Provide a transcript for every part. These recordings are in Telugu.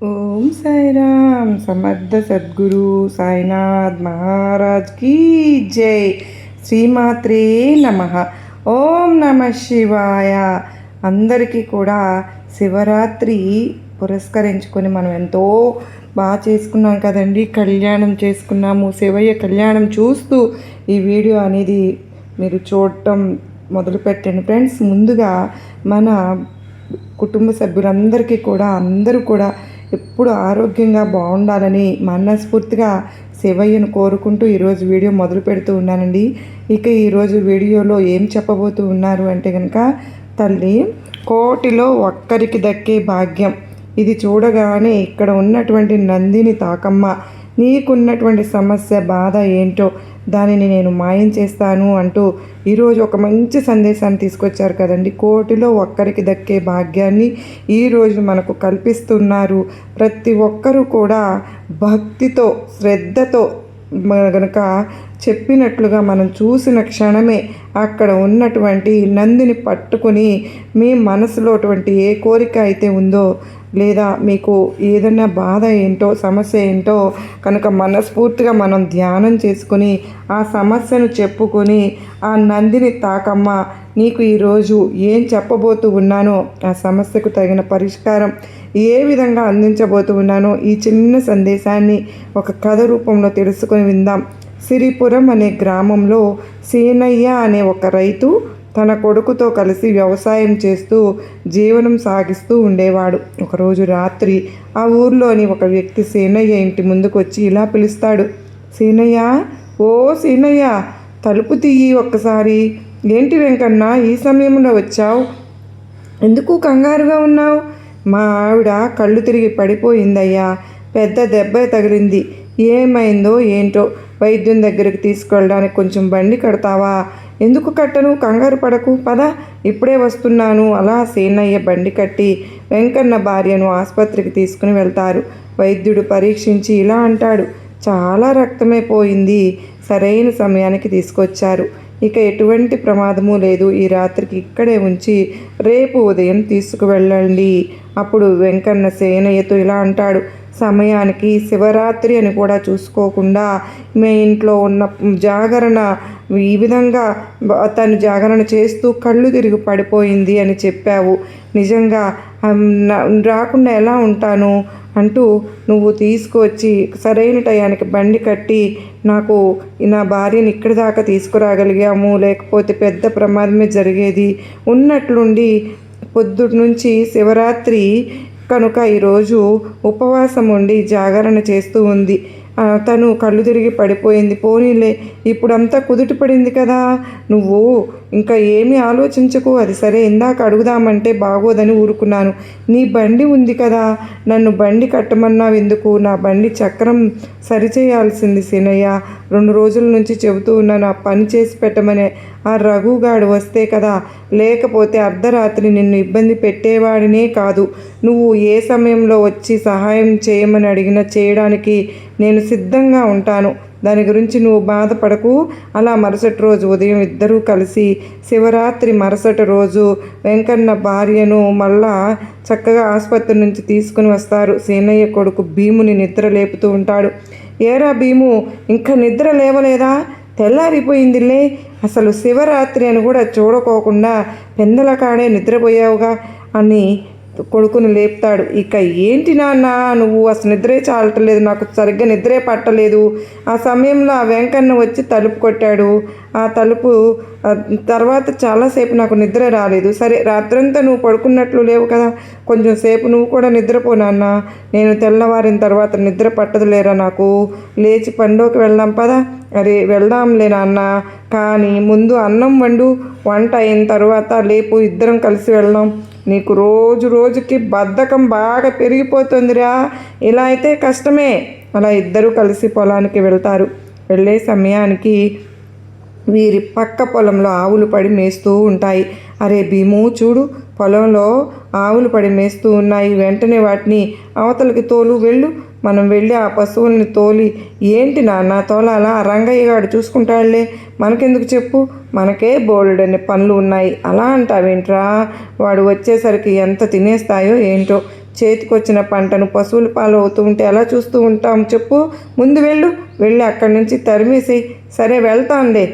ఓం సాయిరామ్ సమర్థ సద్గురు సాయినాథ్ మహారాజ్ కీ జై. శ్రీమాత్రే నమ. ఓం నమ శివాయ. అందరికీ కూడా శివరాత్రి పురస్కరించుకొని మనం ఎంతో బాగా చేసుకున్నాం కదండి. కళ్యాణం చేసుకున్నాము. శివయ్య కళ్యాణం చూస్తూ ఈ వీడియో అనేది మీరు చూడటం మొదలుపెట్టండి ఫ్రెండ్స్. ముందుగా మన కుటుంబ సభ్యులందరికీ కూడా అందరూ కూడా ఎప్పుడు ఆరోగ్యంగా బాగుండాలని మనస్ఫూర్తిగా శివయ్యను కోరుకుంటూ ఈరోజు వీడియో మొదలు పెడుతూ ఉన్నానండి. ఇక ఈరోజు వీడియోలో ఏం చెప్పబోతూ ఉన్నారు అంటే కనుక, తల్లి కోటిలో ఒక్కరికి దక్కే భాగ్యం. ఇది చూడగానే ఇక్కడ ఉన్నటువంటి నందిని తాకమ్మ, నీకున్నటువంటి సమస్య బాధ ఏంటో దానిని నేను మాయం చేస్తాను అంటూ ఈరోజు ఒక మంచి సందేశాన్ని తీసుకొచ్చారు కదండి. కోటిలో ఒక్కరికి దక్కే భాగ్యాన్ని ఈరోజు మనకు కల్పిస్తున్నారు. ప్రతి ఒక్కరూ కూడా భక్తితో శ్రద్ధతో గనక చెప్పినట్లుగా మనం చూసిన క్షణమే అక్కడ ఉన్నటువంటి నందిని పట్టుకుని మీ మనసులో అటువంటి ఏ కోరిక అయితే ఉందో, లేదా మీకు ఏదైనా బాధ ఏంటో సమస్య ఏంటో కనుక మనస్ఫూర్తిగా మనం ధ్యానం చేసుకుని ఆ సమస్యను చెప్పుకొని ఆ నందిని తాకమ్మ నీకు ఈరోజు ఏం చెప్పబోతూ ఉన్నానో, ఆ సమస్యకు తగిన పరిష్కారం ఏ విధంగా అందించబోతూ ఉన్నానో ఈ చిన్న సందేశాన్ని ఒక కథ రూపంలో తెలుసుకొని విందాం. సిరిపురం అనే గ్రామంలో సీనయ్య అనే ఒక రైతు తన కొడుకుతో కలిసి వ్యవసాయం చేస్తూ జీవనం సాగిస్తూ ఉండేవాడు. ఒకరోజు రాత్రి ఆ ఊర్లోని ఒక వ్యక్తి సీనయ్య ఇంటి ముందుకు వచ్చి ఇలా పిలుస్తాడు. సీనయ్య, ఓ సీనయ్య, తలుపు తీయి ఒక్కసారి. ఏంటి వెంకన్న ఈ సమయంలో వచ్చావు? ఎందుకు కంగారుగా ఉన్నావు? మా ఆవిడ కళ్ళు తిరిగి పడిపోయిందయ్యా. పెద్ద దెబ్బ తగిలింది. ఏమైందో ఏంటో వైద్యం దగ్గరికి తీసుకెళ్ళడానికి కొంచెం బండి కడతావా? ఎందుకు కట్టను, కంగారు పడకు, పద ఇప్పుడే వస్తున్నాను. అలా సీనయ్య బండి కట్టి వెంకన్న భార్యను ఆసుపత్రికి తీసుకుని వెళ్తారు. వైద్యుడు పరీక్షించి ఇలా అంటాడు, చాలా రక్తమే పోయింది. సరైన సమయానికి తీసుకొచ్చారు. ఇక ఎటువంటి ప్రమాదము లేదు. ఈ రాత్రికి ఇక్కడే ఉంచి రేపు ఉదయం తీసుకువెళ్ళండి. అప్పుడు వెంకన్న సేనయ్యతో ఇలా అంటాడు, సమయానికి శివరాత్రి అని కూడా చూసుకోకుండా మీ ఇంట్లో ఉన్న జాగరణ ఈ విధంగా తను జాగరణ చేస్తూ కళ్ళు తిరిగి పడిపోయింది అని చెప్పావు. నిజంగా రాకుండా ఎలా ఉంటాను అంటూ నువ్వు తీసుకువచ్చి సరైన టయానికి బండి కట్టి నాకు నా భార్యని ఇక్కడి దాకా తీసుకురాగలిగాము, లేకపోతే పెద్ద ప్రమాదమే జరిగేది. ఉన్నట్లుండి పొద్దుటి నుంచి శివరాత్రి కనుక ఈరోజు ఉపవాసం ఉండి జాగరణ చేస్తూ ఉంది. తను కళ్ళు తిరిగి పడిపోయింది. పోనీలే, ఇప్పుడంతా కుదుట పడింది కదా, నువ్వు ఇంకా ఏమీ ఆలోచించకు. అది సరే, ఇందాక అడుగుదామంటే బాగోదని ఊరుకున్నాను. నీ బండి ఉంది కదా, నన్ను బండి కట్టమన్నావు ఎందుకు? నా బండి చక్రం సరిచేయాల్సింది సీనయ్య. 2 రోజుల నుంచి చెబుతూ ఉన్నాను ఆ పని చేసి పెట్టమని. ఆ రఘుగాడు వస్తే కదా, లేకపోతే అర్ధరాత్రి నిన్ను ఇబ్బంది పెట్టేవాడినే కాదు. నువ్వు ఏ సమయంలో వచ్చి సహాయం చేయమని అడిగినా చేయడానికి నేను సిద్ధంగా ఉంటాను. దాని గురించి నువ్వు బాధపడకు. అలా మరుసటి రోజు ఉదయం ఇద్దరూ కలిసి శివరాత్రి మరుసటి రోజు వెంకన్న భార్యను మళ్ళా చక్కగా ఆసుపత్రి నుంచి తీసుకుని వస్తారు. సీనయ్య కొడుకు భీముని నిద్ర లేపుతూ ఉంటాడు. ఏరా భీము, ఇంకా నిద్ర లేవలేదా? తెల్లారిపోయిందిలే. అసలు శివరాత్రి అని కూడా చూడకోకుండా పెందల కాడే నిద్రపోయావుగా అని కొడుకుని లేపుతాడు. ఇక ఏంటి నాన్న, నువ్వు అసలు నిద్రే చాలటలేదు, నాకు సరిగ్గా నిద్రే పట్టలేదు. ఆ సమయంలో ఆ వెంకన్న వచ్చి తలుపు కొట్టాడు. ఆ తలుపు తర్వాత చాలాసేపు నాకు నిద్ర రాలేదు. సరే, రాత్రంతా నువ్వు పడుకున్నట్లు లేవు కదా, కొంచెం సేపు నువ్వు కూడా నిద్రపో నాన్న. నేను తెల్లవారిన తర్వాత నిద్ర పట్టదులేరా నాకు. లేచి పండోకి వెళ్దాం పదా. అరే వెళ్దాంలే నాన్న, కానీ ముందు అన్నం వండు, వంట అయిన తర్వాత లేపు, ఇద్దరం కలిసి వెళ్దాం. నీకు రోజు రోజుకి బద్ధకం బాగా పెరిగిపోతుందిరా, ఇలా అయితే కష్టమే. అలా ఇద్దరూ కలిసి పొలానికి వెళ్తారు. వెళ్ళే సమయానికి వీరి పక్క పొలంలో ఆవులు పడి మేస్తూ ఉంటాయి. అరే భీము, చూడు, పొలంలో ఆవులు పడి మేస్తూ ఉన్నాయి. వెంటనే వాటిని అవతలకి తోలు, వెళ్ళు. మనం వెళ్ళి ఆ పశువుల్ని తోలి. ఏంటి నాన్న తోలాలా? రంగయ్య గారు చూసుకుంటాడులే, మనకెందుకు చెప్పు, మనకే బోల్డని పనులు ఉన్నాయి. అలా అంటావేంట్రా? వాడు వచ్చేసరికి ఎంత తినేస్తాయో ఏంటో. చేతికొచ్చిన పంటను పశువుల పాలు అవుతూ ఉంటే ఎలా చూస్తూ ఉంటాం చెప్పు? ముందు వెళ్ళి అక్కడి నుంచి తరిమేసి. సరే వెళ్తాంలే,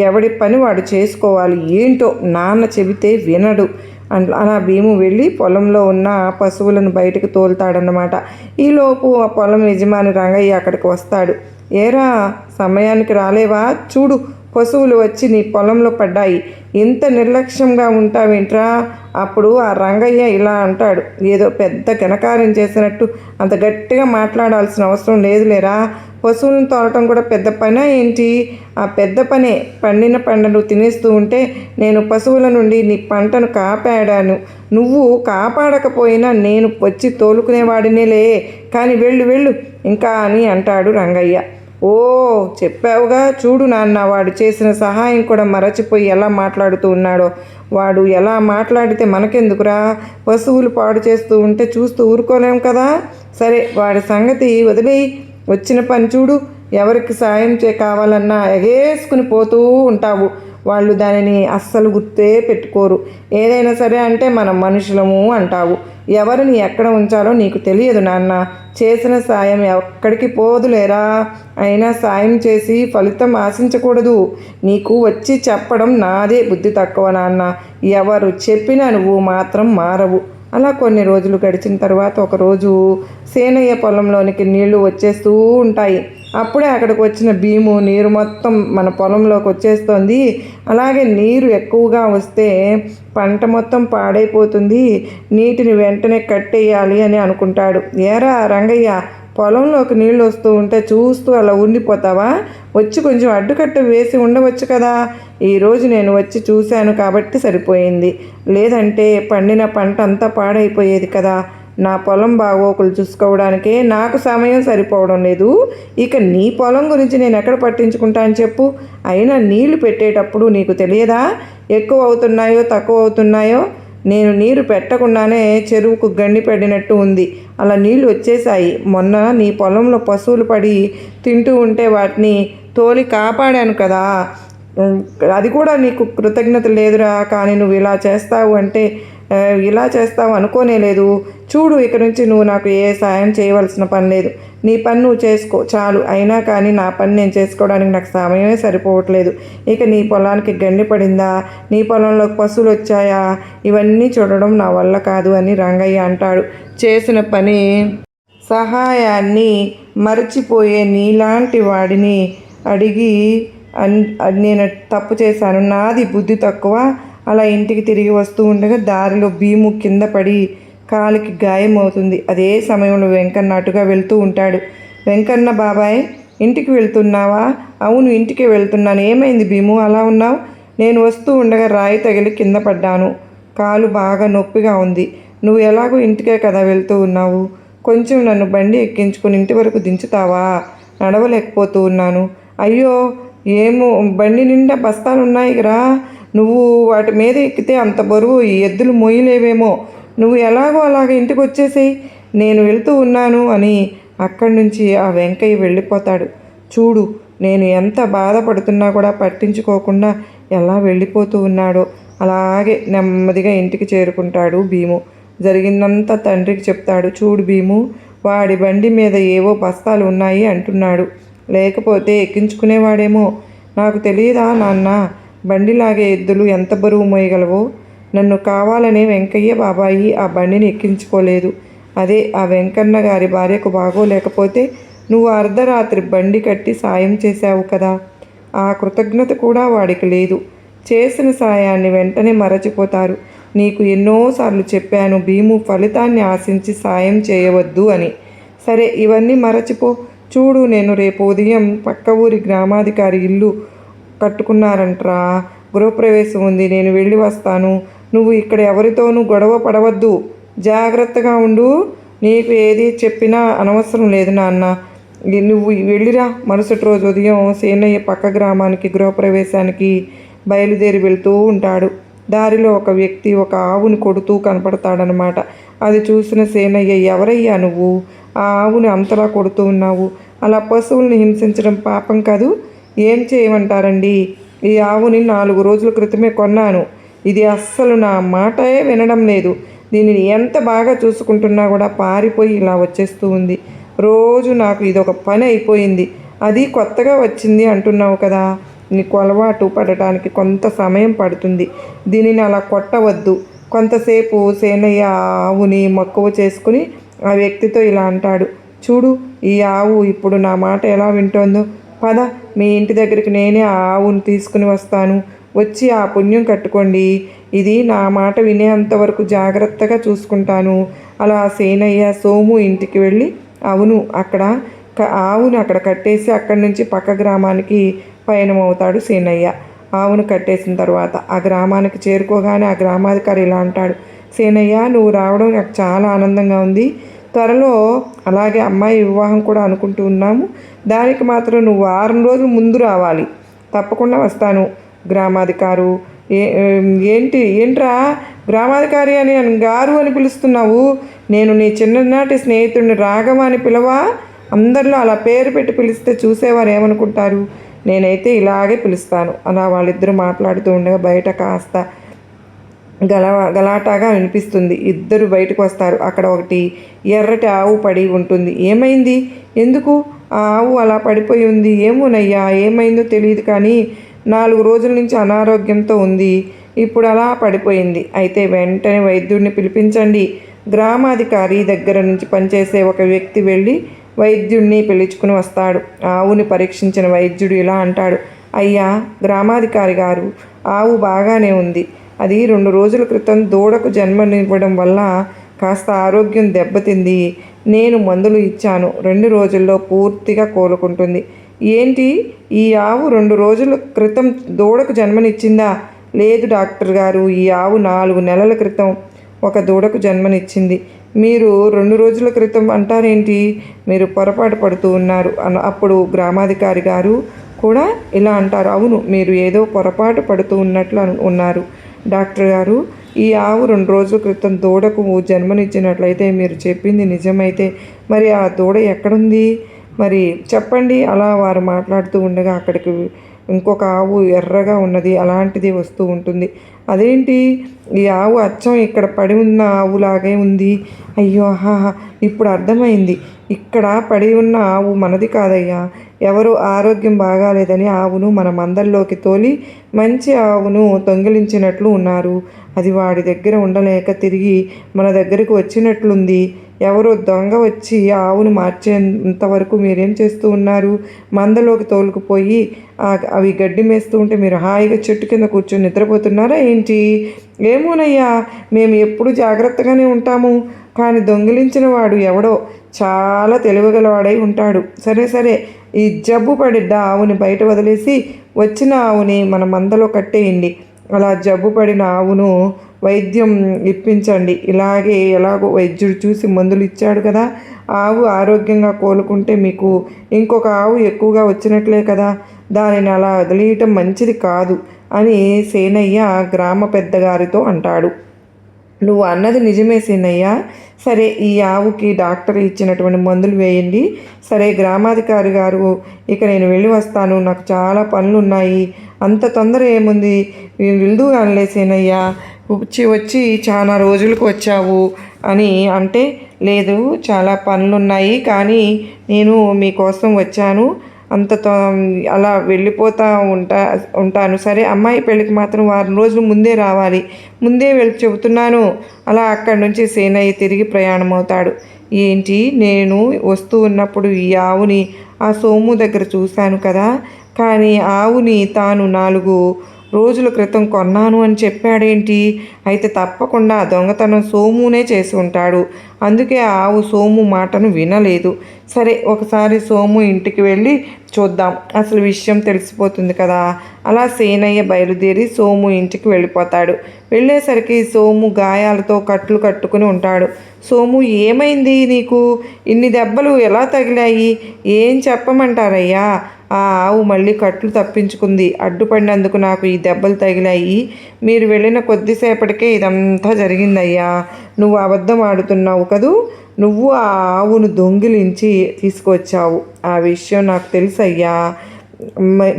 ఎవడి పని వాడు చేసుకోవాలి. ఏంటో నాన్న చెబితే వినడు. అలా భీము వెళ్ళి పొలంలో ఉన్న పశువులను బయటకు తోలుతాడన్నమాట. ఈలోపు ఆ పొలం యజమాని రంగయ్య అక్కడికి వస్తాడు. ఏరా, సమయానికి రాలేవా? చూడు, పశువులు వచ్చి నీ పొలంలో పడ్డాయి. ఇంత నిర్లక్ష్యంగా ఉంటావేంట్రా? అప్పుడు ఆ రంగయ్య ఇలా అంటాడు, ఏదో పెద్ద ఘనకార్యం చేసినట్టు. అంత గట్టిగా మాట్లాడాల్సిన అవసరం లేదులేరా. పశువులను తోలటం కూడా పెద్ద పనా ఏంటి? ఆ పెద్ద పనే. పండిన పంటను తినేస్తూ ఉంటే నేను పశువుల నుండి నీ పంటను కాపాడాను. నువ్వు కాపాడకపోయినా నేను వచ్చి తోలుకునేవాడినేలే. కానీ వెళ్ళు ఇంకా అని అంటాడు రంగయ్య. ఓ, చెప్పావుగా. చూడు నాన్న, వాడు చేసిన సహాయం కూడా మరచిపోయి ఎలా మాట్లాడుతూ ఉన్నాడో. వాడు ఎలా మాట్లాడితే మనకెందుకురా? పశువులు పాడు చేస్తూ ఉంటే చూస్తూ ఊరుకోలేం కదా. సరే, వాడి సంగతి వదిలేయి. వచ్చిన పని చూడు. ఎవరికి సాయం కావాలన్నా ఎగేసుకుని పోతూ ఉంటావు. వాళ్ళు దానిని అస్సలు గుర్తే పెట్టుకోరు. ఏదైనా సరే అంటే మనం మనుషులము అంటావు. ఎవరిని ఎక్కడ ఉంచాలో నీకు తెలియదు నాన్న. చేసిన సాయం ఎక్కడికి పోదులేరా. అయినా సాయం చేసి ఫలితం ఆశించకూడదు. నీకు వచ్చి చెప్పడం నాదే బుద్ధి తక్కువ నాన్న. ఎవరు చెప్పినా నువ్వు మాత్రం మారవు. అలా కొన్ని రోజులు గడిచిన తర్వాత ఒకరోజు సేనయ్య పొలంలోనికి నీళ్లు వచ్చేస్తూ ఉంటాయి. అప్పుడే అక్కడికి వచ్చిన భీము, నీరు మొత్తం మన పొలంలోకి వచ్చేస్తుంది. అలాగే నీరు ఎక్కువగా వస్తే పంట మొత్తం పాడైపోతుంది. నీటిని వెంటనే కట్టేయాలి అని అనుకుంటాడు. ఏరా రంగయ్య, పొలంలోకి నీళ్ళు వస్తూ ఉంటే చూస్తూ అలా ఉండిపోతావా? వచ్చి కొంచెం అడ్డుకట్ట వేసి ఉండవచ్చు కదా. ఈరోజు నేను వచ్చి చూశాను కాబట్టి సరిపోయింది. లేదంటే పండిన పంట అంతా పాడైపోయేది కదా. నా పొలం బాగోకులు చూసుకోవడానికే నాకు సమయం సరిపోవడం లేదు. ఇక నీ పొలం గురించి నేను ఎక్కడ పట్టించుకుంటాను చెప్పు? అయినా నీళ్లు పెట్టేటప్పుడు నీకు తెలియదా ఎక్కువ అవుతున్నాయో తక్కువ అవుతున్నాయో? నేను నీరు పెట్టకుండానే చెరువుకు గండి పడినట్టు ఉంది. అలా నీళ్లు వచ్చేసాయి. మొన్న నీ పొలంలో పశువులు పడి తింటూ ఉంటే వాటిని తోలి కాపాడాను కదా. అది కూడా నీకు కృతజ్ఞత లేదురా. కానీ నువ్వు ఇలా చేస్తావు అనుకోనే లేదు. చూడు, ఇక నుంచి నువ్వు నాకు ఏ సాయం చేయవలసిన పని లేదు. నీ పని నువ్వు చేసుకో చాలు. అయినా కానీ నా పని నేను చేసుకోవడానికి నాకు సమయమే సరిపోవట్లేదు. ఇక నీ పొలానికి గండి పడిందా, నీ పొలంలోకి పశువులు వచ్చాయా, ఇవన్నీ చూడడం నా వల్ల కాదు అని రంగయ్య అంటాడు. చేసిన పని సహాయాన్ని మరచిపోయే నీలాంటి వాడిని అడిగి నేను తప్పు చేశాను, నాది బుద్ధి తక్కువ. అలా ఇంటికి తిరిగి వస్తూ ఉండగా దారిలో భీము కింద పడి కాలికి గాయం అవుతుంది. అదే సమయంలో వెంకన్న అటుగా వెళ్తూ ఉంటాడు. వెంకన్న, బాబాయ్ ఇంటికి వెళ్తున్నావా? అవును, ఇంటికి వెళ్తున్నాను. ఏమైంది భీము, అలా ఉన్నావు? నేను వస్తూ ఉండగా రాయి తగిలి కింద పడ్డాను. కాలు బాగా నొప్పిగా ఉంది. నువ్వు ఎలాగో ఇంటికే కదా వెళ్తూ ఉన్నావు. కొంచెం నన్ను బండి ఎక్కించుకుని ఇంటి వరకు దించుతావా? నడవలేకపోతూ ఉన్నాను. అయ్యో, ఏమో, బండి నిండా బస్తాలున్నాయి రా. నువ్వు వాటి మీద ఎక్కితే అంత బరువు ఈ ఎద్దులు మోయలేవేమో. నువ్వు ఎలాగో అలాగ ఇంటికి వచ్చేసేయి, నేను వెళ్తూ ఉన్నాను అని అక్కడి నుంచి ఆ వెంకయ్య వెళ్ళిపోతాడు. చూడు, నేను ఎంత బాధపడుతున్నా కూడా పట్టించుకోకుండా ఎలా వెళ్ళిపోతూ ఉన్నాడో. అలాగే నెమ్మదిగా ఇంటికి చేరుకుంటాడు భీము. జరిగిందంతా తండ్రికి చెప్తాడు. చూడు భీము, వాడి బండి మీద ఏవో బస్తాలు ఉన్నాయి అంటున్నాడు. లేకపోతే ఎక్కించుకునేవాడేమో. నాకు తెలియదా నాన్న, బండిలాగే ఎద్దులు ఎంత బరువు మోయగలవో? నన్ను కావాలనే వెంకయ్య బాబాయి ఆ బండిని ఎక్కించుకోలేదు. అదే ఆ వెంకన్న గారి భార్యకు బాగోలేకపోతే నువ్వు అర్ధరాత్రి బండి కట్టి సాయం చేశావు కదా. ఆ కృతజ్ఞత కూడా వాడికి లేదు. చేసిన సాయాన్ని వెంటనే మరచిపోతారు. నీకు ఎన్నోసార్లు చెప్పాను భీము, ఫలితాన్ని ఆశించి సాయం చేయవద్దు అని. సరే, ఇవన్నీ మరచిపో. చూడు, నేను రేపు ఉదయం పక్క ఊరి గ్రామాధికారి ఇల్లు కట్టుకున్నారంట్రా. గృహప్రవేశం ఉంది. నేను వెళ్ళి వస్తాను. నువ్వు ఇక్కడ ఎవరితోనూ గొడవ పడవద్దు. జాగ్రత్తగా ఉండు. నీకు ఏది చెప్పినా అనవసరం లేదు నాన్న. నువ్వు వెళ్ళిరా. మరుసటి రోజు ఉదయం సేనయ్య పక్క గ్రామానికి గృహప్రవేశానికి బయలుదేరి వెళ్తూ ఉంటాడు. దారిలో ఒక వ్యక్తి ఒక ఆవుని కొడుతూ కనపడతాడనమాట. అది చూసిన సేనయ్య, ఎవరయ్యా నువ్వు? ఆ ఆవుని అంతలా కొడుతూ ఉన్నావు. అలా పశువుల్ని హింసించడం పాపం కాదు. ఏం చేయమంటారండి? ఈ ఆవుని 4 రోజుల క్రితమే కొన్నాను. ఇది అస్సలు నా మాటే వినడం లేదు. దీనిని ఎంత బాగా చూసుకుంటున్నా కూడా పారిపోయి ఇలా వచ్చేస్తూ ఉంది. రోజు నాకు ఇదొక పని అయిపోయింది. అది కొత్తగా వచ్చింది అంటున్నావు కదా, నీకు అలవాటు పడటానికి కొంత సమయం పడుతుంది. దీనిని అలా కొట్టవద్దు. కొంతసేపు సేనయ్య ఆవుని మక్కువ చేసుకుని ఆ వ్యక్తితో ఇలా అంటాడు. చూడు, ఈ ఆవు ఇప్పుడు నా మాట ఎలా వింటోందో. పద, మీ ఇంటి దగ్గరికి నేనే ఆ ఆవును తీసుకుని వస్తాను. వచ్చి ఆ పుణ్యం కట్టుకోండి. ఇది నా మాట వినేంతవరకు జాగ్రత్తగా చూసుకుంటాను. అలా సేనయ్య సోము ఇంటికి వెళ్ళి ఆవును అక్కడ కట్టేసి అక్కడి నుంచి పక్క గ్రామానికి పయనమవుతాడు సేనయ్య. ఆవును కట్టేసిన తర్వాత ఆ గ్రామానికి చేరుకోగానే ఆ గ్రామాధికారి ఇలా అంటాడు. సేనయ్య, నువ్వు రావడం నాకు చాలా ఆనందంగా ఉంది. త్వరలో అలాగే అమ్మాయి వివాహం కూడా అనుకుంటూ ఉన్నాము. దానికి మాత్రం నువ్వు 6 రోజుల ముందు రావాలి. తప్పకుండా వస్తాను. గ్రామాధికారు ఏంట్రా గ్రామాధికారి అని గారు అని పిలుస్తున్నావు? నేను నీ చిన్ననాటి స్నేహితుడిని రాఘవ అని పిలవా? అందరిలో అలా పేరు పెట్టి పిలిస్తే చూసేవారు ఏమనుకుంటారు? నేనైతే ఇలాగే పిలుస్తాను. అలా వాళ్ళిద్దరూ మాట్లాడుతూ ఉండగా బయట కాస్త గలాటాగా వినిపిస్తుంది. ఇద్దరు బయటకు వస్తారు. అక్కడ ఒకటి ఎర్రటి ఆవు పడి ఉంటుంది. ఏమైంది? ఎందుకు ఆ ఆవు అలా పడిపోయి ఉంది? ఏమోనయ్యా, ఏమైందో తెలియదు, కానీ 4 రోజుల నుంచి అనారోగ్యంతో ఉంది. ఇప్పుడు అలా పడిపోయింది. అయితే వెంటనే వైద్యుడిని పిలిపించండి. గ్రామాధికారి దగ్గర నుంచి పనిచేసే ఒక వ్యక్తి వెళ్ళి వైద్యుడిని పిలుచుకుని వస్తాడు. ఆవుని పరీక్షించిన వైద్యుడు ఇలా అంటాడు. అయ్యా గ్రామాధికారి గారు, ఆవు బాగానే ఉంది. అది 2 రోజుల క్రితం దూడకు జన్మనివ్వడం వల్ల కాస్త ఆరోగ్యం దెబ్బతింది. నేను మందులు ఇచ్చాను. 2 రోజుల్లో పూర్తిగా కోలుకుంటుంది. ఏంటి, ఈ ఆవు 2 రోజుల క్రితం దూడకు జన్మనిచ్చిందా? లేదు డాక్టర్ గారు, ఈ ఆవు 4 నెలల క్రితం ఒక దూడకు జన్మనిచ్చింది. మీరు 2 రోజుల క్రితం అంటారేంటి? మీరు పొరపాటు పడుతూ ఉన్నారు. అప్పుడు గ్రామాధికారి గారు కూడా ఇలా అంటారు. అవును, మీరు ఏదో పొరపాటు పడుతూ ఉన్నట్లు ఉన్నారు డాక్టర్ గారు. ఈ ఆవు 2 రోజుల క్రితం దూడకు జన్మనిచ్చినట్లయితే, మీరు చెప్పింది నిజమైతే మరి ఆ దూడ ఎక్కడుంది? మరి చెప్పండి. అలా వారు మాట్లాడుతూ ఉండగా అక్కడికి ఇంకొక ఆవు ఎర్రగా ఉన్నది అలాంటిది వస్తూ ఉంటుంది. అదేంటి, ఈ ఆవు అచ్చం ఇక్కడ పడి ఉన్న ఆవులాగే ఉంది. అయ్యో, హాహా, ఇప్పుడు అర్థమైంది. ఇక్కడ పడి ఉన్న ఆవు మనది కాదయ్యా. ఎవరో ఆరోగ్యం బాగాలేదని ఆవును మన మందల్లోకి తోలి మంచి ఆవును దొంగిలించినట్లు ఉన్నారు. అది వాడి దగ్గర ఉండలేక తిరిగి మన దగ్గరకు వచ్చినట్లుంది. ఎవరో దొంగ వచ్చి ఆవును మార్చేంతవరకు మీరేం చేస్తూ ఉన్నారు? మందలోకి తోలుకుపోయి అవి గడ్డి మేస్తూ ఉంటే మీరు హాయిగా చెట్టు కింద కూర్చొని నిద్రపోతున్నారా ఏంటి? ఏమోనయ్యా, మేము ఎప్పుడు జాగ్రత్తగానే ఉంటాము. కానీ దొంగిలించిన వాడు ఎవడో చాలా తెలివిగలవాడై ఉంటాడు. సరే సరే, ఈ జబ్బు పడిడ్డ ఆవుని బయట వదిలేసి వచ్చిన ఆవుని మన మందలో కట్టేయండి. అలా జబ్బు పడిన ఆవును వైద్యం ఇప్పించండి. ఇలాగే ఎలాగో వైద్యుడు చూసి మందులు ఇచ్చాడు కదా, ఆవు ఆరోగ్యంగా కోలుకుంటే మీకు ఇంకొక ఆవు ఎక్కువగా వచ్చినట్లే కదా. దానిని అలా వదిలేయటం మంచిది కాదు అని సేనయ్య గ్రామ పెద్దగారితో అంటాడు. నువ్వు అన్నది నిజమే సేనయ్య. సరే, ఈ ఆవుకి డాక్టర్ ఇచ్చినటువంటి మందులు వేయండి. సరే గ్రామాధికారి గారు, ఇక నేను వెళ్ళి వస్తాను. నాకు చాలా పనులు ఉన్నాయి. అంత తొందర ఏముంది? వెళ్దు అనలే సేనయ్య. వచ్చి చాలా రోజులకు వచ్చావు అని అంటే, లేదు చాలా పనులున్నాయి, కానీ నేను మీకోసం వచ్చాను. అలా వెళ్ళిపోతూ ఉంటాను. సరే, అమ్మాయి పెళ్ళికి మాత్రం 4 రోజులు ముందే రావాలి. ముందే వెళ్ళి చెబుతున్నాను. అలా అక్కడి నుంచి సేనయ్య తిరిగి ప్రయాణం అవుతాడు. ఏంటి, నేను వస్తూ ఉన్నప్పుడు ఈ ఆవుని ఆ సోము దగ్గర చూశాను కదా, కానీ ఆవుని తాను 4 రోజుల క్రితం కొన్నాను అని చెప్పాడేంటి? అయితే తప్పకుండా దొంగతనం సోమునే చేసి ఉంటాడు. అందుకే ఆ ఆవు సోము మాటను వినలేదు. సరే, ఒకసారి సోము ఇంటికి వెళ్ళి చూద్దాం, అసలు విషయం తెలిసిపోతుంది కదా. అలా సేనయ్య బయలుదేరి సోము ఇంటికి వెళ్ళిపోతాడు. వెళ్ళేసరికి సోము గాయాలతో కట్లు కట్టుకుని ఉంటాడు. సోము, ఏమైంది నీకు? ఇన్ని దెబ్బలు ఎలా తగిలాయి? ఏం చెప్పమంటారయ్యా? ఆ ఆవు మళ్ళీ కట్లు తప్పించుకుంది. అడ్డుపడినందుకు నాకు ఈ దెబ్బలు తగిలాయి. మీరు వెళ్ళిన కొద్దిసేపటికే ఇదంతా జరిగిందయ్యా. నువ్వు అబద్ధం ఆడుతున్నావు కదూ. నువ్వు ఆ ఆవును దొంగిలించి తీసుకొచ్చావు. ఆ విషయం నాకు తెలుసయ్యా.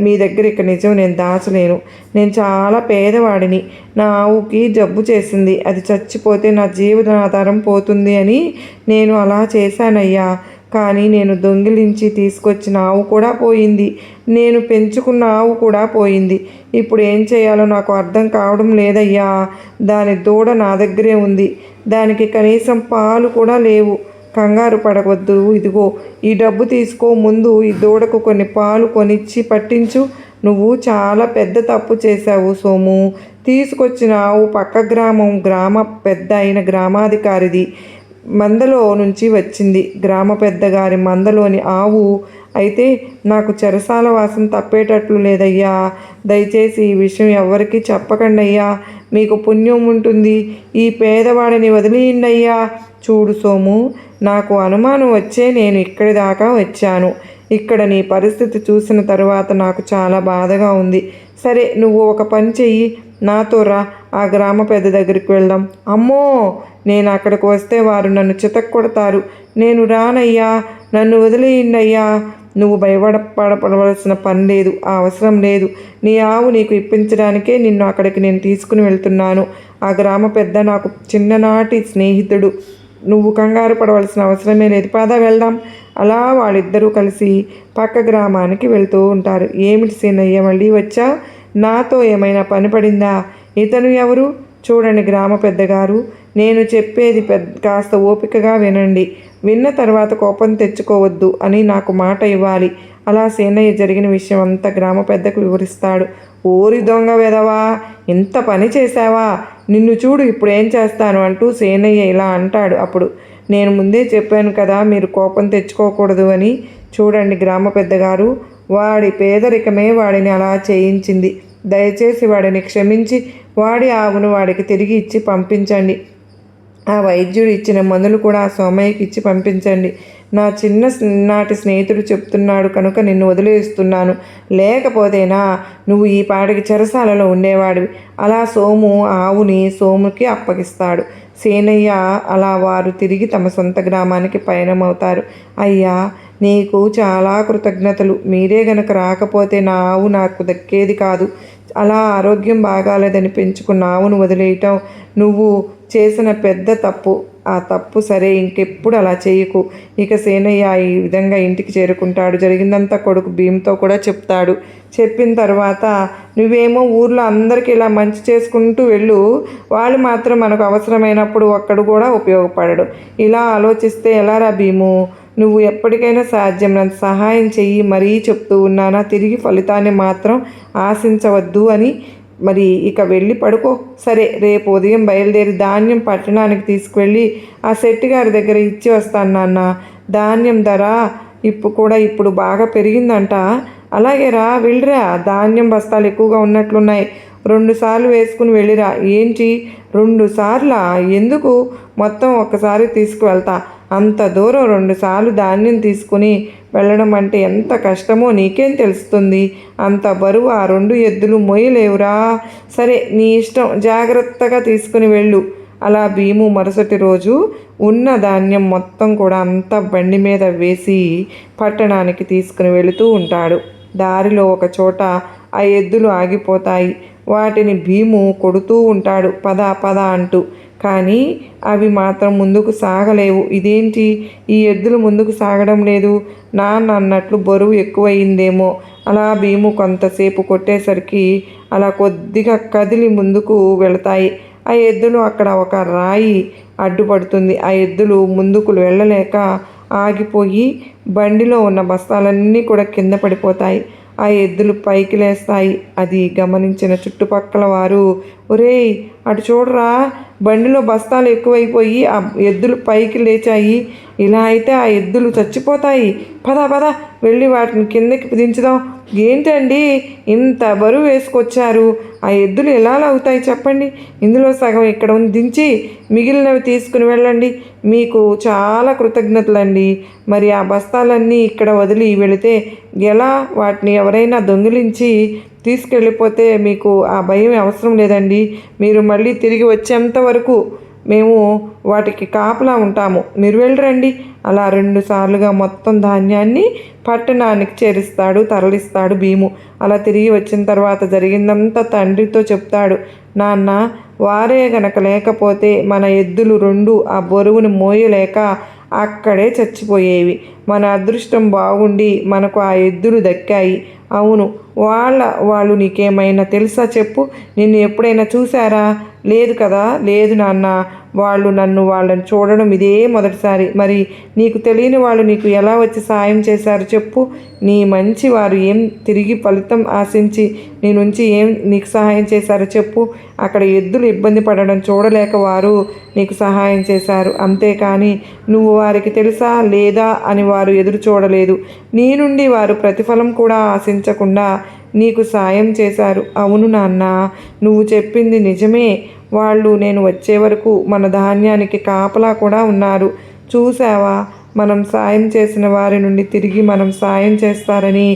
మీ దగ్గర ఇక నిజం నేను దాచలేను. నేను చాలా పేదవాడిని. నా ఆవుకి జబ్బు చేసింది. అది చచ్చిపోతే నా జీవనాధారం పోతుంది అని నేను అలా చేశానయ్యా. కానీ నేను దొంగిలించి తీసుకొచ్చిన ఆవు కూడా పోయింది. నేను పెంచుకున్న ఆవు కూడా పోయింది. ఇప్పుడు ఏం చేయాలో నాకు అర్థం కావడం లేదయ్యా. దాని దూడ నా దగ్గరే ఉంది. దానికి కనీసం పాలు కూడా లేవు. కంగారు పడవద్దు. ఇదిగో ఈ డబ్బు తీసుకో. ముందు ఈ దూడకు కొన్ని పాలు కొనిచ్చి పట్టించు. నువ్వు చాలా పెద్ద తప్పు చేశావు సోము. తీసుకొచ్చిన ఆవు పక్క గ్రామ పెద్ద అయిన గ్రామాధికారిది మందలో నుంచి వచ్చింది. గ్రామ పెద్దగారి మందలోని ఆవు అయితే నాకు చెరసాల వాసన తప్పేటట్లు లేదయ్యా. దయచేసి ఈ విషయం ఎవ్వరికీ చెప్పకండి అయ్యా. మీకు పుణ్యం ఉంటుంది. ఈ పేదవాడిని వదిలేయండయ్యా. చూడు సోము, నాకు అనుమానం వచ్చే నేను ఇక్కడి దాకా వచ్చాను. ఇక్కడ నీ పరిస్థితి చూసిన తరువాత నాకు చాలా బాధగా ఉంది. సరే, నువ్వు ఒక పని చెయ్యి. నాతో రా. ఆ గ్రామ పెద్ద దగ్గరికి వెళ్దాం. అమ్మో, నేను అక్కడికి వస్తే వారు నన్ను చితక్కొడతారు. నేను రానయ్యా. నన్ను వదిలేయండయ్యా. నువ్వు భయపడవలసిన పని లేదు. ఆ అవసరం లేదు. నీ ఆవు నీకు ఇప్పించడానికే నిన్ను అక్కడికి నేను తీసుకుని వెళ్తున్నాను. ఆ గ్రామ పెద్ద నాకు చిన్ననాటి స్నేహితుడు. నువ్వు కంగారు పడవలసిన అవసరమే లేదు. పద వెళ్దాం. అలా వాళ్ళిద్దరూ కలిసి పక్క గ్రామానికి వెళ్తూ ఉంటారు. ఏమిటి సీనయ్య, మళ్ళీ వచ్చా? నాతో ఏమైనా పని పడిందా? ఇతను ఎవరు? చూడండి గ్రామ పెద్దగారు, నేను చెప్పేది కాస్త ఓపికగా వినండి. విన్న తర్వాత కోపం తెచ్చుకోవద్దు అని నాకు మాట ఇవ్వాలి. అలా సేనయ్య జరిగిన విషయం అంతా గ్రామ పెద్దకు వివరిస్తాడు. ఓరి దొంగ వెదవా, ఇంత పని చేశావా? నిన్ను చూడు ఇప్పుడు ఏం చేస్తాను అంటూ సేనయ్య ఇలా అంటాడు. అప్పుడు నేను ముందే చెప్పాను కదా మీరు కోపం తెచ్చుకోకూడదు అని. చూడండి గ్రామ పెద్దగారు, వాడి పేదరికమే వాడిని అలా చేయించింది. దయచేసి వాడిని క్షమించి వాడి ఆవును వాడికి తిరిగి ఇచ్చి పంపించండి. ఆ వైద్యుడు ఇచ్చిన మందులు కూడా ఆ సోమయ్యకి ఇచ్చి పంపించండి. నా చిన్ననాటి స్నేహితుడు చెప్తున్నాడు కనుక నిన్ను వదిలేస్తున్నాను. లేకపోతేనా నువ్వు ఈ పాటికి చెరసాలలో ఉండేవాడివి. అలా సోము ఆవుని సోముకి అప్పగిస్తాడు. సేనయ్య అలా వారు తిరిగి తమ సొంత గ్రామానికి పయనమవుతారు. అయ్యా, నీకు చాలా కృతజ్ఞతలు. మీరే గనక రాకపోతే నా ఆవు నాకు దక్కేది కాదు. అలా ఆరోగ్యం బాగాలేదని పెంచుకున్న ఆవును వదిలేయటం నువ్వు చేసిన పెద్ద తప్పు. ఆ తప్పు సరే, ఇంకెప్పుడు అలా చేయకు. ఇక సేనయ్య ఈ విధంగా ఇంటికి చేరుకుంటాడు. జరిగిందంతా కొడుకు భీమ్తో కూడా చెప్తాడు. చెప్పిన తర్వాత నువ్వేమో ఊర్లో అందరికీ ఇలా మంచి చేసుకుంటూ వెళ్ళు, వాళ్ళు మాత్రం మనకు అవసరమైనప్పుడు ఒక్కడు కూడా ఉపయోగపడడు. ఇలా ఆలోచిస్తే ఎలారా భీము? నువ్వు ఎప్పటికైనా సాధ్యమైనంత సహాయం చెయ్యి. మరీ చెప్తూ ఉన్నానా? తిరిగి ఫలితాన్ని మాత్రం ఆశించవద్దు అని. మరి ఇక వెళ్ళి పడుకో. సరే, రేపు ఉదయం బయలుదేరి ధాన్యం పట్టణానికి తీసుకువెళ్ళి ఆ శెట్టి గారి దగ్గర ఇచ్చి వస్తాను నాన్న. ధాన్యం ధర ఇప్పుడు బాగా పెరిగిందంట. అలాగే రా, వెళ్ళిరా. ధాన్యం బస్తాలు ఎక్కువగా ఉన్నట్లున్నాయి. 2 సార్లు వేసుకుని వెళ్ళిరా. ఏంటి 2 సార్లా? ఎందుకు? మొత్తం ఒక్కసారి తీసుకువెళ్తా. అంత దూరం 2 సార్లు ధాన్యం తీసుకుని వెళ్ళడం అంటే ఎంత కష్టమో నీకేం తెలుస్తుంది? అంత బరువు ఆ 2 ఎద్దులు మొయ్యలేవురా. సరే, నీ ఇష్టం. జాగ్రత్తగా తీసుకుని వెళ్ళు. అలా భీము మరుసటి రోజు ఉన్న ధాన్యం మొత్తం కూడా అంతా బండి మీద వేసి పట్టణానికి తీసుకుని వెళుతూ ఉంటాడు. దారిలో ఒక చోట ఆ ఎద్దులు ఆగిపోతాయి. వాటిని భీము కొడుతూ ఉంటాడు, పద పద అంటూ. కానీ అవి మాత్రం ముందుకు సాగలేవు. ఇదేంటి, ఈ ఎద్దులు ముందుకు సాగడం లేదు? నాన్న అన్నట్లు బరువు ఎక్కువయిందేమో. అలా భీము కొంతసేపు కొట్టేసరికి అలా కొద్దిగా కదిలి ముందుకు వెళతాయి. ఆ ఎద్దులు అక్కడ ఒక రాయి అడ్డుపడుతుంది. ఆ ఎద్దులు ముందుకు వెళ్ళలేక ఆగిపోయి బండిలో ఉన్న బస్తాలన్నీ కూడా కింద పడిపోతాయి. ఆ ఎద్దులు పైకి లేస్తాయి. అది గమనించిన చుట్టుపక్కల వారు, ఒరేయ్ అటు చూడరా, బండిలో బస్తాలు ఎక్కువైపోయి ఆ ఎద్దులు పైకి లేచాయి. ఇలా అయితే ఆ ఎద్దులు చచ్చిపోతాయి. పద పద వెళ్ళి వాటిని కిందకి దించుదాం. ఏంటండి ఇంత బరువు వేసుకొచ్చారు? ఆ ఎద్దులు ఎలా అవుతాయి చెప్పండి. ఇందులో సగం ఇక్కడ దించి మిగిలినవి తీసుకుని వెళ్ళండి. మీకు చాలా కృతజ్ఞతలండి. మరి ఆ బస్తాలన్నీ ఇక్కడ వదిలి వెళితే ఎలా? వాటిని ఎవరైనా దొంగిలించి తీసుకెళ్ళిపోతే మీకు ఆ భయం అవసరం లేదండి. మీరు మళ్ళీ తిరిగి వచ్చేంత వరకు మేము వాటికి కాపలా ఉంటాము, మీరు వెళ్ళరండి. అలా 2 సార్లుగా మొత్తం ధాన్యాన్ని పట్టణానికి తరలిస్తాడు భీము. అలా తిరిగి వచ్చిన తర్వాత జరిగిందంతా తండ్రితో చెప్తాడు. నాన్న, వారే గనక లేకపోతే మన ఎద్దులు 2 ఆ బరువును మోయలేక అక్కడే చచ్చిపోయేవి. మన అదృష్టం బాగుండి మనకు ఆ ఎద్దులు దక్కాయి. అవును, వాళ్ళు నీకేమైనా తెలుసా చెప్పు? నిన్ను ఎప్పుడైనా చూశారా? లేదు కదా. లేదు నాన్న, వాళ్ళని చూడడం ఇదే మొదటిసారి. మరి నీకు తెలియని వాళ్ళు నీకు ఎలా వచ్చి సాయం చేశారు చెప్పు? నీ మంచి వారు ఏం తిరిగి ఫలితం ఆశించి నీ నుంచి ఏం నీకు సహాయం చేశారో చెప్పు? అక్కడ ఎద్దులు ఇబ్బంది పడడం చూడలేక వారు నీకు సహాయం చేశారు, అంతేకాని నువ్వు వారికి తెలుసా లేదా అని వారు ఎదురు చూడలేదు. నీ నుండి వారు ప్రతిఫలం కూడా ఆశించకుండా నీకు సాయం చేశారు. అవును నాన్న, నువ్వు చెప్పింది నిజమే. వాళ్ళు నేను వచ్చే వరకు మన ధాన్యానికి కాపలా కూడా ఉన్నారు. చూసావా, మనం సాయం చేసిన వారి నుండి తిరిగి మనం సాయం చేస్తారని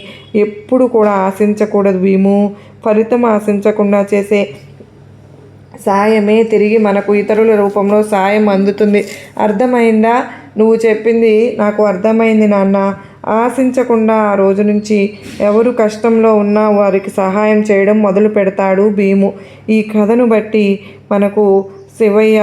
ఎప్పుడు కూడా ఆశించకూడదు భీము. ఫలితం ఆశించకుండా చేసే సాయమే తిరిగి మనకు ఇతరుల రూపంలో సాయం అందుతుంది. అర్థమైందా? నువ్వు చెప్పింది నాకు అర్థమైంది నాన్న. ఆశించకుండా ఆ రోజు నుంచి ఎవరు కష్టంలో ఉన్నా వారికి సహాయం చేయడం మొదలు పెడతాడు భీము. ఈ కథను బట్టి మనకు శివయ్య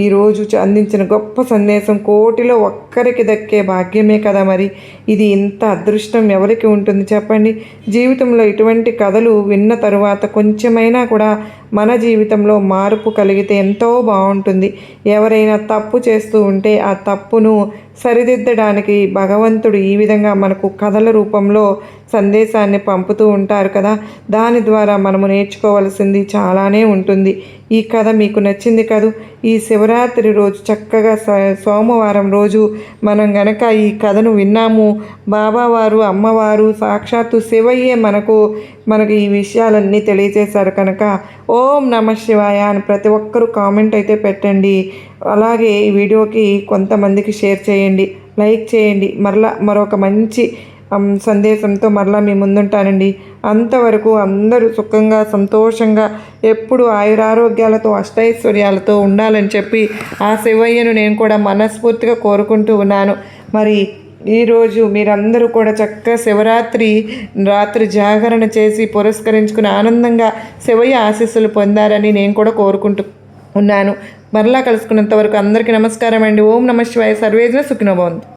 ఈరోజు అందించిన గొప్ప సందేశం కోటిలో ఒక్కరికి దక్కే భాగ్యమే కదా. మరి ఇది ఇంత అదృష్టం ఎవరికి ఉంటుంది చెప్పండి? జీవితంలో ఇటువంటి కథలు విన్న తరువాత కొంచెమైనా కూడా మన జీవితంలో మార్పు కలిగితే ఎంతో బాగుంటుంది. ఎవరైనా తప్పు చేస్తూ ఉంటే ఆ తప్పును సరిదిద్దడానికి భగవంతుడు ఈ విధంగా మనకు కథల రూపంలో సందేశాన్ని పంపుతూ ఉంటారు కదా. దాని ద్వారా మనము నేర్చుకోవాల్సింది చాలానే ఉంటుంది. ఈ కథ మీకు నచ్చింది కదూ? ఈ శివరాత్రి రోజు చక్కగా సోమవారం రోజు మనం గనక ఈ కథను విన్నాము, బాబావారు అమ్మవారు సాక్షాత్తు శివయ్యే మనకు ఈ విషయాలన్నీ తెలియజేశారు కనుక ఓం నమ శివాయ అని ప్రతి ఒక్కరూ కామెంట్ అయితే పెట్టండి. అలాగే ఈ వీడియోకి కొంతమందికి షేర్ చేయండి, లైక్ చేయండి. మరొక మంచి సందేశంతో మరలా మీ ముందుంటానండి. అంతవరకు అందరూ సుఖంగా సంతోషంగా ఎప్పుడు ఆయురారోగ్యాలతో అష్టైశ్వర్యాలతో ఉండాలని చెప్పి ఆ శివయ్యను నేను కూడా మనస్ఫూర్తిగా కోరుకుంటూ ఉన్నాను. మరి ఈరోజు మీరందరూ కూడా చక్కగా రాత్రి జాగరణ చేసి పురస్కరించుకుని ఆనందంగా శివయ్య ఆశీస్సులు పొందారని నేను కూడా కోరుకుంటూ ఉన్నాను. మరలా కలుసుకున్నంత వరకు అందరికీ నమస్కారం అండి. ఓం నమ శివాయ. సర్వేజన సుఖినో భవంతు.